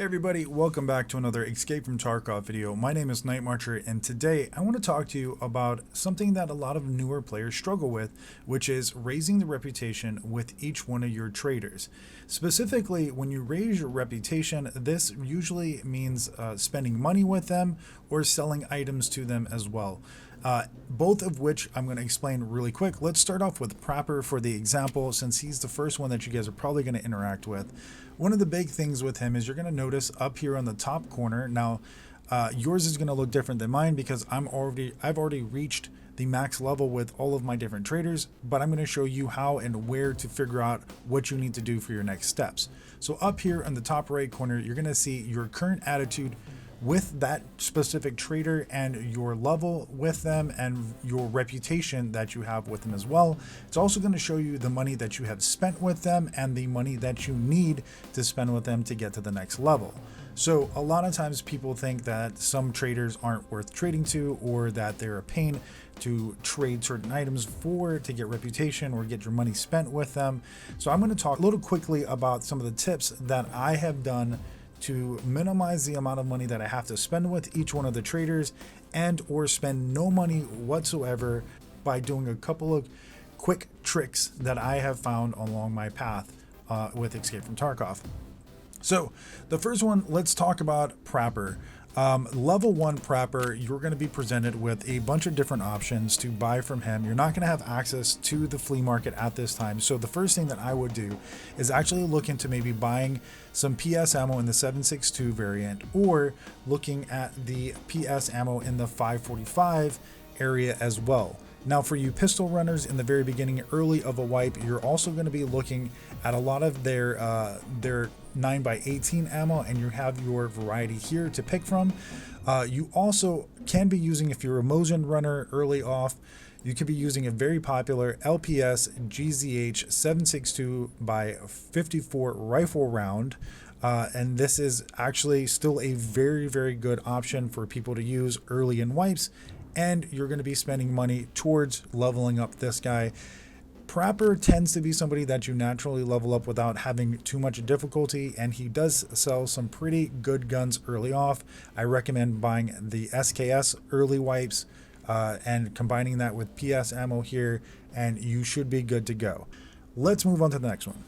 Everybody, welcome back to another Escape from Tarkov video. My name is Night Marcher, and today I want to talk to you about something that a lot of newer players struggle with, which is raising the reputation with each one of your traders. Specifically, when you raise your reputation, this usually means spending money with them or selling items to them as well. Both of which I'm going to explain really quick. Let's start off with Prapor for the example, since he's the first one that you guys are probably going to interact with. One of the big things with him is you're going to notice up here on the top corner. Now, yours is going to look different than mine because I've already reached the max level with all of my different traders, but I'm going to show you how and where to figure out what you need to do for your next steps. So up here on the top right corner, you're going to see your current attitude with that specific trader and your level with them and your reputation that you have with them as well. It's also going to show you the money that you have spent with them and the money that you need to spend with them to get to the next level. So a lot of times people think that some traders aren't worth trading to, or that they're a pain to trade certain items for to get reputation or get your money spent with them. So I'm going to talk a little quickly about some of the tips that I have done to minimize the amount of money that I have to spend with each one of the traders, and or spend no money whatsoever by doing a couple of quick tricks that I have found along my path with Escape from Tarkov. So the first one, let's talk about Prapor. Level 1 Prapor, you're going to be presented with a bunch of different options to buy from him. You're not going to have access to the flea market at this time. So the first thing that I would do is actually look into maybe buying some PS ammo in the 7.62 variant, or looking at the PS ammo in the 5.45 area as well. Now for you pistol runners in the very beginning, early of a wipe, you're also going to be looking at a lot of their 9x18 ammo, and you have your variety here to pick from. You also can be using, if you're a Mosin runner early off, you could be using a very popular LPS GZH 7.62 by 54 rifle round. And this is actually still a very, very good option for people to use early in wipes. And you're going to be spending money towards leveling up this guy. Prapor tends to be somebody that you naturally level up without having too much difficulty, and he does sell some pretty good guns early off. I recommend buying the SKS early wipes and combining that with PS ammo here, and you should be good to go. Let's move on to the next one.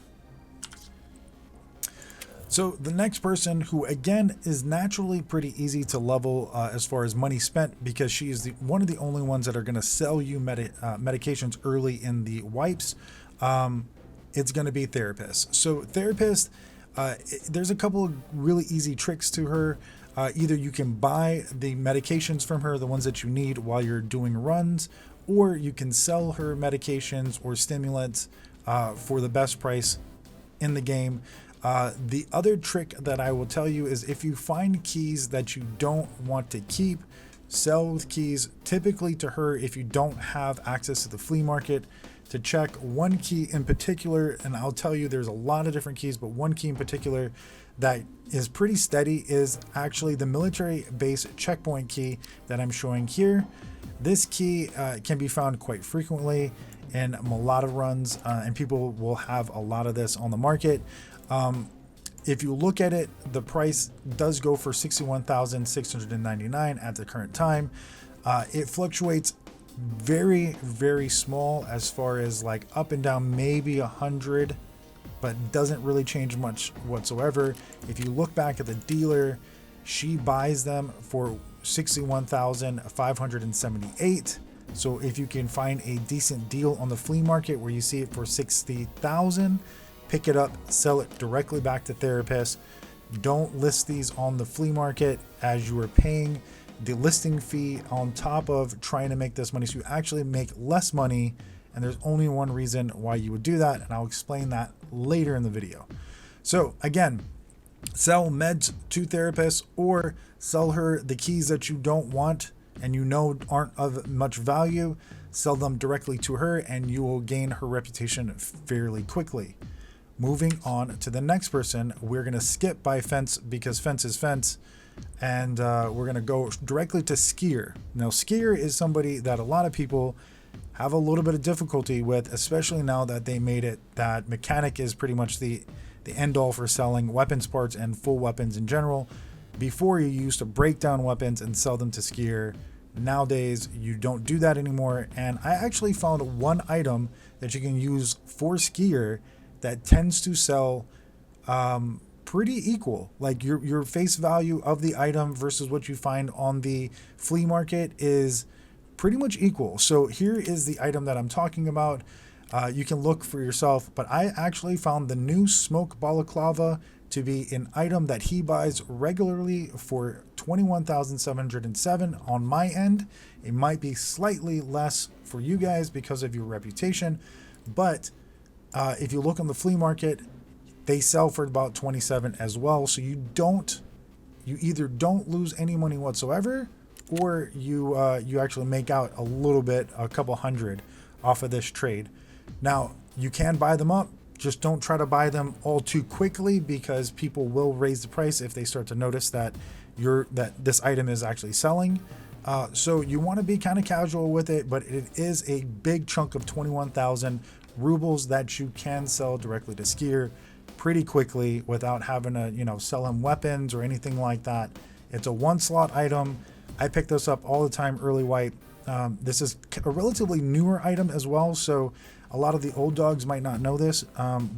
So the next person, who again is naturally pretty easy to level as far as money spent, because she is one of the only ones that are going to sell you medications early in the wipes, it's going to be Therapist. So Therapist, there's a couple of really easy tricks to her. Either you can buy the medications from her, the ones that you need while you're doing runs, or you can sell her medications or stimulants for the best price in the game. The other trick that I will tell you is, if you find keys that you don't want to keep, sell with keys, typically to her, if you don't have access to the flea market, to check one key in particular. And I'll tell you, there's a lot of different keys, but one key in particular that is pretty steady is actually the military base checkpoint key that I'm showing here. This key can be found quite frequently in a lot of runs, and people will have a lot of this on the market. If you look at it, the price does go for $61,699 at the current time. It fluctuates very, very small as far as like up and down, maybe 100, but doesn't really change much whatsoever. If you look back at the dealer, she buys them for $61,578. So if you can find a decent deal on the flea market where you see it for $60,000, pick it up, sell it directly back to Therapist. Don't list these on the flea market, as you are paying the listing fee on top of trying to make this money. So you actually make less money, and there's only one reason why you would do that, and I'll explain that later in the video. So again, sell meds to Therapist, or sell her the keys that you don't want and you know aren't of much value. Sell them directly to her, and you will gain her reputation fairly quickly. Moving on to the next person, we're going to skip by Fence, because Fence is Fence, and we're going to go directly to Skier. Now, Skier is somebody that a lot of people have a little bit of difficulty with, especially now that they made it that mechanic is pretty much the the end all for selling weapons parts and full weapons in general. Before, you used to break down weapons and sell them to skier. Nowadays, you don't do that anymore. And I actually found one item that you can use for skier that tends to sell pretty equal. Like your face value of the item versus what you find on the flea market is pretty much equal. So here is the item that I'm talking about. You can look for yourself, but I actually found the new smoke balaclava to be an item that he buys regularly for 21,707 on my end. It might be slightly less for you guys because of your reputation, but if you look on the flea market, they sell for about 27 as well. So you either don't lose any money whatsoever, or you actually make out a little bit, a couple hundred off of this trade. Now you can buy them up. Just don't try to buy them all too quickly, because people will raise the price if they start to notice that this item is actually selling. So you want to be kind of casual with it, but it is a big chunk of 21,000 rubles that you can sell directly to skier pretty quickly without having to, sell him weapons or anything like that. It's a one slot item. I pick this up all the time, early white. This is a relatively newer item as well, so a lot of the old dogs might not know this,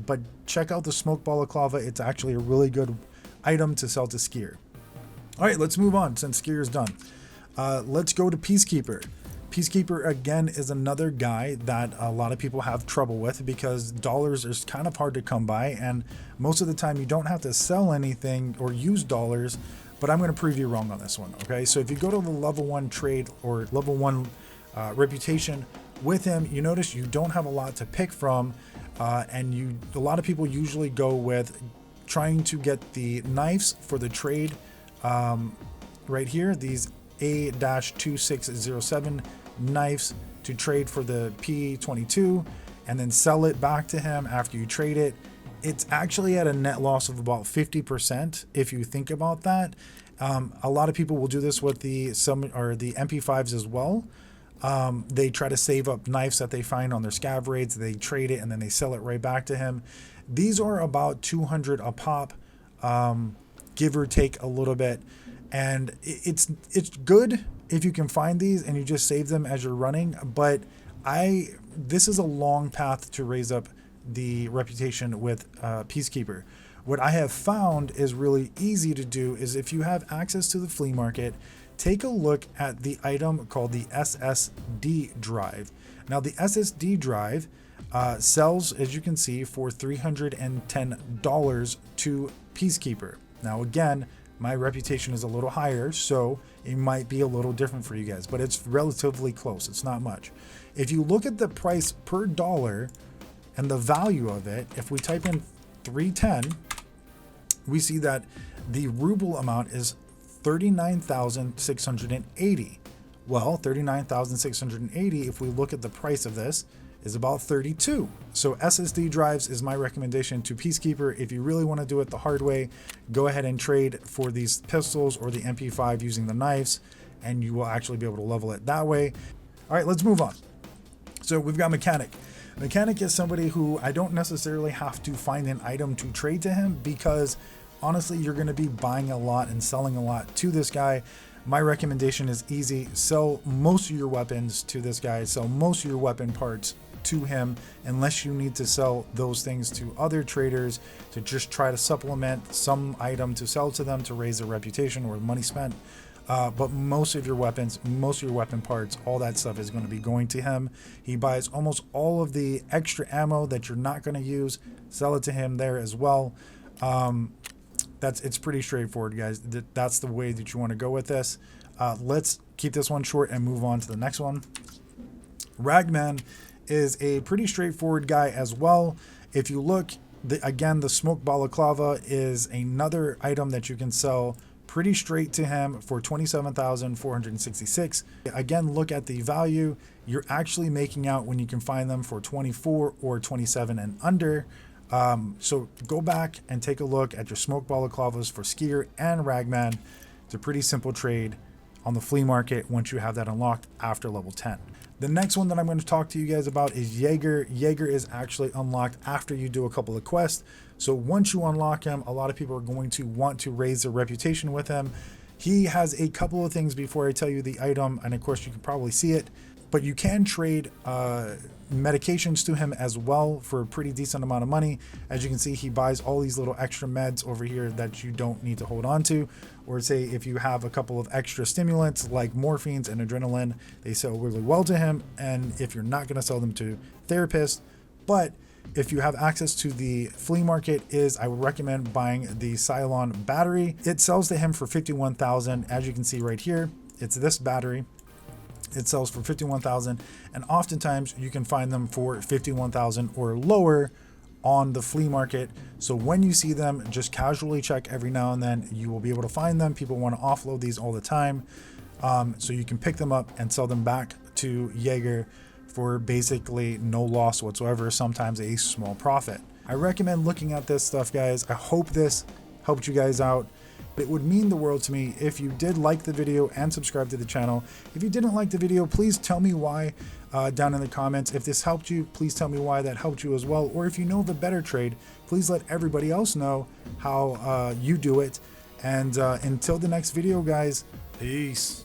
but check out the smoke balaclava. It's actually a really good item to sell to skier. All right, let's move on since skier is done. Let's go to Peacekeeper. Peacekeeper, again, is another guy that a lot of people have trouble with because dollars is kind of hard to come by, and most of the time you don't have to sell anything or use dollars, but I'm going to prove you wrong on this one, okay? So if you go to the level 1 trade or level 1 reputation with him, you notice you don't have a lot to pick from, and a lot of people usually go with trying to get the knives for the trade right here, these A-2607 knives to trade for the P22 and then sell it back to him after you trade it. It's actually at a net loss of about 50% if you think about that. A lot of people will do this with the MP5s as well. They try to save up knives that they find on their scav raids, they trade it, and then they sell it right back to him. These are about 200 a pop, give or take a little bit. And it's good if you can find these and you just save them as you're running, but this is a long path to raise up the reputation with Peacekeeper. What I have found is really easy to do is if you have access to the flea market, take a look at the item called the SSD drive. Now the SSD drive sells, as you can see, for $310 to Peacekeeper. Now again, my reputation is a little higher, so it might be a little different for you guys, but it's relatively close. It's not much. If you look at the price per dollar and the value of it, if we type in 310, we see that the ruble amount is 39,680. Well, 39,680, if we look at the price of this, is about 32. So SSD drives is my recommendation to Peacekeeper. If you really want to do it the hard way, go ahead and trade for these pistols or the MP5 using the knives, and you will actually be able to level it that way. All right, let's move on. So we've got Mechanic. Mechanic is somebody who I don't necessarily have to find an item to trade to him, because honestly, you're going to be buying a lot and selling a lot to this guy. My recommendation is easy. Sell most of your weapons to this guy. Sell most of your weapon parts to him, unless you need to sell those things to other traders to just try to supplement some item to sell to them to raise their reputation or money spent. But most of your weapons, most of your weapon parts, all that stuff is going to be going to him. He buys almost all of the extra ammo that you're not going to use. Sell it to him there as well. It's pretty straightforward, guys. That's the way that you want to go with this. Let's keep this one short and move on to the next one. Ragman is a pretty straightforward guy as well. If you look, again, the smoke balaclava is another item that you can sell pretty straight to him for 27,466. Again, look at the value. You're actually making out when you can find them for 24 or 27 and under. So go back and take a look at your smoke balaclavas for skier and Ragman. It's a pretty simple trade. on the flea market once you have that unlocked after level 10. The next one that I'm going to talk to you guys about is Jaeger. Jaeger is actually unlocked after you do a couple of quests. So once you unlock him, a lot of people are going to want to raise their reputation with him. He has a couple of things before I tell you the item, and of course you can probably see it, but you can trade medications to him as well for a pretty decent amount of money. As you can see, he buys all these little extra meds over here that you don't need to hold on to. Or say if you have a couple of extra stimulants like morphines and adrenaline, they sell really well to him. And if you're not going to sell them to therapists, but if you have access to the flea market, I would recommend buying the Cyclon battery. It sells to him for 51,000. As you can see right here, it's this battery. It sells for 51,000, and oftentimes you can find them for 51,000 or lower on the flea market. So when you see them, just casually check every now and then. You will be able to find them. People want to offload these all the time, so you can pick them up and sell them back to Jaeger for basically no loss whatsoever, sometimes a small profit. I recommend looking at this stuff, guys. I hope this helped you guys out. It would mean the world to me if you did like the video and subscribe to the channel. If you didn't like the video, please tell me why down in the comments. If this helped you, please tell me why that helped you as well. Or if you know of a better trade, please let everybody else know how you do it. And until the next video, guys, peace.